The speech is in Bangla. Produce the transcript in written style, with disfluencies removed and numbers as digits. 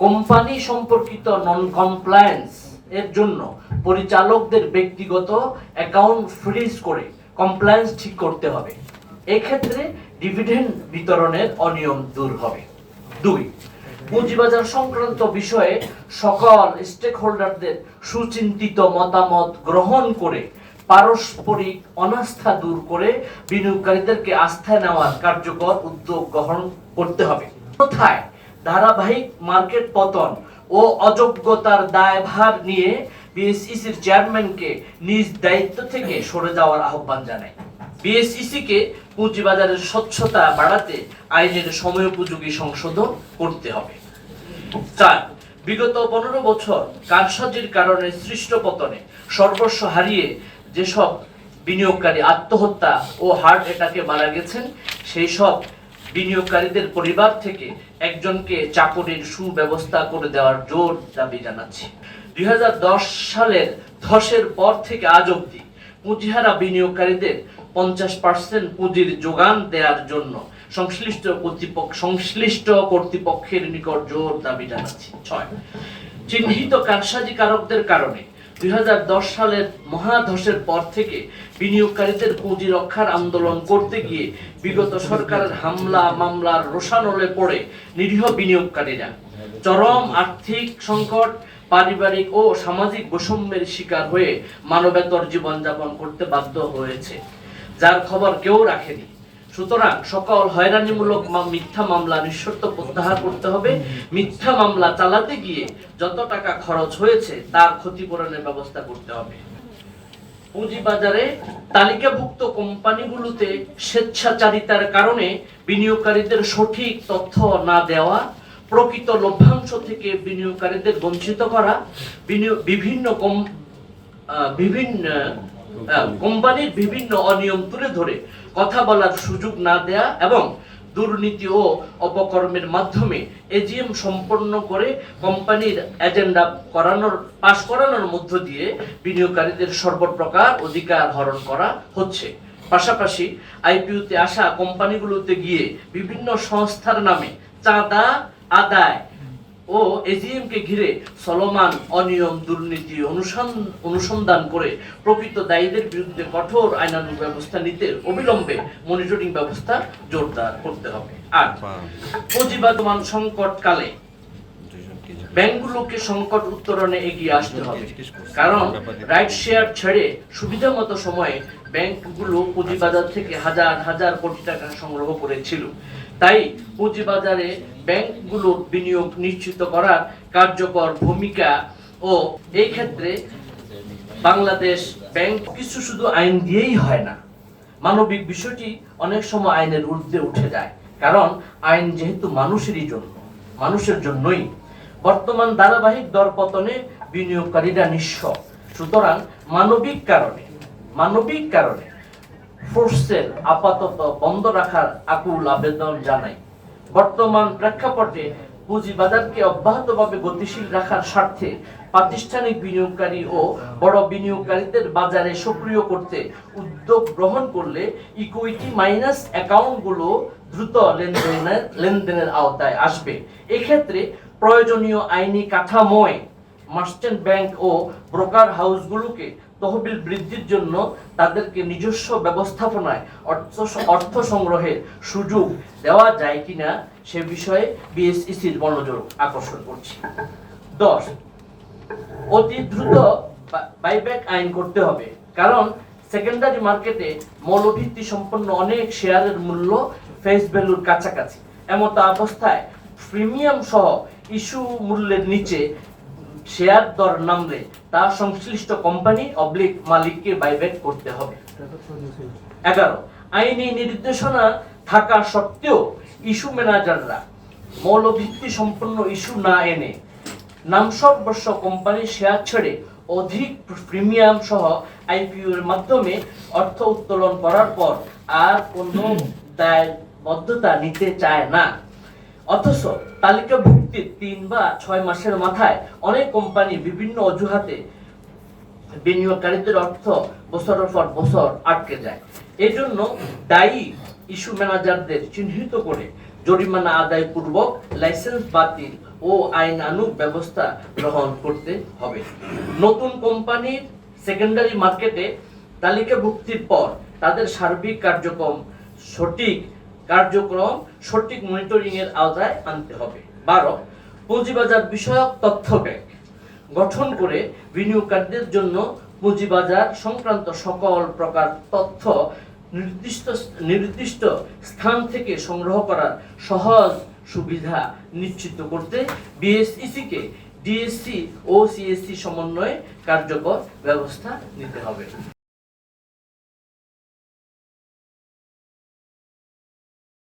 কোম্পানি সম্পর্কিত নন কমপ্লায়েন্স এর জন্য পরিচালকদের ব্যক্তিগত অ্যাকাউন্ট ফ্রিজ করে কমপ্লায়েন্স ঠিক করতে হবে। এক্ষেত্রে ডিভিডেন্ড বিতরণের অনিয়ম দূর হবে। 2, পুঁজিবাজার সংক্রান্ত বিষয়ে সকল স্টেক হোল্ডারদের সুচিন্তিত মতামত গ্রহণ করে পারস্পরিক অনাস্থা দূর করে বিনিয়োগকারীদেরকে আস্থায় নেওয়ার কার্যকর উদ্যোগ গ্রহণ করতে হবে। কোথায় ধারাবাহিক মার্কেট পতন ও অযোগ্যতার দায়ভার নিয়ে বিএসইসির চেয়ারম্যানকে নিজ দায়িত্ব থেকে সরে যাওয়ার আহ্বান জানায়। বিএসইসিকে পুঁজিবাজারের স্বচ্ছতা বাড়াতে আইনের সময়োপযোগী সংশোধন করতে হবে। 4, বিগত 15 বছর কারসাজির কারণে সৃষ্ট পতনে সর্বস্ব হারিয়ে যেসব বিনিয়োগকারী আত্মহত্যা ও হার্ট অ্যাটাকে মারা গেছেন, সেই সব বিনিয়োগকারীদের পরিবার থেকে একজনকে চাকরির সুব্যবস্থা করে দেওয়ার জোর দাবি জানাচ্ছি। 2010 সালের ধসের পর থেকে আজ অবধি পুঁজিহারা বিনিয়োগকারীদের 50% পুঁজির যোগান দেওয়ার জন্য সংশ্লিষ্ট কর্তৃপক্ষের নিকট জোর দাবি জানাচ্ছি। 6, চিহ্নিত কারসাজিকারকদের কারণে 2010 সালের মহাধসের পর থেকে বিনিয়োগকারীদের পুঁজি রক্ষার আন্দোলন করতে গিয়ে বিগত সরকারের হামলা মামলার রোষানলে পড়ে নিরীহ বিনিয়োগকারীরা চরম আর্থিক সংকট, পারিবারিক ও সামাজিক বৈষম্যের শিকার হয়ে মানবেতর জীবনযাপন করতে বাধ্য হয়েছে, যার খবর কেউ রাখেনি। সুতরাং সকল হয়রানিমূলক মিথ্যা মামলা নিঃশর্ত প্রত্যাহার করতে হবে। মিথ্যা মামলা চালাতে গিয়ে যত টাকা খরচ হয়েছে তার ক্ষতিপূরণের ব্যবস্থা করতে হবে। পুঁজিবাজারে তালিকাভুক্ত কোম্পানিগুলোতে স্বেচ্ছাচারিতার কারণে বিনিয়োগকারীদের সঠিক তথ্য না দেওয়া, প্রকৃত লভ্যাংশ থেকে বিনিয়োগকারীদের বঞ্চিত করা, বিভিন্ন কোম্পানির বিভিন্ন অনিয়ম তুলে ধরে কথা বলার সুযোগ না দেয়া এবং দুর্নীতি ও অপকর্মের মাধ্যমে এজিএম সম্পন্ন করে কোম্পানির এজেন্ডা পাস করানোর মধ্য দিয়ে বিনিয়োগকারীদের সর্বপ্রকার অধিকার হরণ করা হচ্ছে। পাশাপাশি আইপিওতে আসা কোম্পানিগুলোতে গিয়ে বিভিন্ন সংস্থার নামে চাঁদা আদায় ও এজিএম কে ঘিরে চলমান অনিয়ম দুর্নীতি অনুসন্ধান করে প্রকৃত দায়ীদের বিরুদ্ধে কঠোর আইনানুগ ব্যবস্থা নিতে অবিলম্বে মনিটরিং ব্যবস্থা জোরদার করতে হবে। আর পুঁজিবাদমান সংকটকালে ব্যাংকগুলোকে সংকট উত্তরণে এগিয়ে আসতে হবে, কারণ রাইট শেয়ার ছেড়ে সুবিধা মতো সময়ে ব্যাংকগুলো পুঁজিবাজার থেকে হাজার হাজার কোটি টাকা সংগ্রহ করেছিল। তাই পুঁজিবাজারে ব্যাংকগুলোর বিনিয়োগ নিশ্চিত করার কার্যকর ভূমিকা ও এই ক্ষেত্রে বাংলাদেশ ব্যাংক কিছু শুধু আইন দিয়েই হয় না, মানবিক বিষয়টি অনেক সময় আইনের ঊর্ধ্বে উঠে যায়, কারণ আইন যেহেতু মানুষেরই জন্য, মানুষের জন্যই। বর্তমান ধারাবাহিক দরপতনে বিনিয়োগকারীরা নিঃস্ব, সুতরাং মানবিক কারণে ফোর্সের আপাতত বন্ধ রাখার আকুল আবেদন জানাই। বর্তমান প্রেক্ষাপটে পুঁজিবাজারকে অব্যাহতভাবে গতিশীল রাখার স্বার্থে প্রাতিষ্ঠানিক বিনিয়োগকারী ও বড় বিনিয়োগকারীদের বাজারে সক্রিয় করতে উদ্যোগ গ্রহণ করলে ইকুইটি মাইনাস অ্যাকাউন্টগুলো দ্রুত লেনদেনের আওতায় আসবে। এক্ষেত্রে প্রয়োজনীয় আইনি কাঠামোয় মার্চেন্ট ব্যাংক ও ব্রোকার হাউসগুলোকে তহবিল বৃদ্ধির জন্য তাদেরকে নিজস্ব ব্যবস্থাপনায় অর্থ সংগ্রহের সুযোগ দেওয়া যায় কিনা সে বিষয়ে বিএসইসির মনোযোগ আকর্ষণ করছি। 10, অতি দ্রুত বাইব্যাক আইন করতে হবে, কারণ সেকেন্ডারি মার্কেটে মৌলভিত্তি সম্পন্ন অনেক শেয়ারের মূল্য ফেস ভ্যালুর কাছাকাছি। এমত অবস্থায় প্রিমিয়াম সহ ইস্যু মূল্যের নিচে শেয়ার দর নামলে তা সংশ্লিষ্ট কোম্পানি মালিককে বাইব্যাক করতে হবে। 11, আইনি নির্দেশনা থাকা সত্ত্বেও ইস্যু ম্যানেজাররা মৌলভিত্তি সম্পন্ন ইস্যু না এনে নামসর্বস্ব কোম্পানির শেয়ার ছেড়ে অধিক প্রিমিয়াম সহ আইপিও এর মাধ্যমে অর্থ উত্তোলন করার পর আর কোনো দায়বদ্ধতা নিতে চায় না। অথচ তালিকাভুক্তির 3 বা 6 মাসের মাথায় অনেক কোম্পানি বিভিন্ন অজুহাতে বিনিয়োগকারীদের অর্থ বছরের পর বছর আটকে যায়। এজন্য দায়ী ইস্যু ম্যানেজারদের চিহ্নিত করে জরিমানা আদায় পূর্বক লাইসেন্স বাতিল ও আইনানুগ ব্যবস্থা গ্রহণ করতে হবে। নতুন কোম্পানির সেকেন্ডারি মার্কেটে তালিকাভুক্তির পর তাদের সার্বিক কার্যক্রম সঠিক মনিটরিং এর আওতায় আনতে হবে। 12 পুঁজিবাজার বিষয়ক তথ্য ব্যাংক গঠন করে বিনিয়োগকারীদের জন্য পুঁজিবাজার সংক্রান্ত সকল প্রকার তথ্য নির্দিষ্ট স্থান থেকে সংগ্রহ করার সহজ সুবিধা নিশ্চিত করতে বিএসইসি কে ডিএসসি ও সিএসসি সমন্বয়ে কার্যকর ব্যবস্থা নিতে হবে।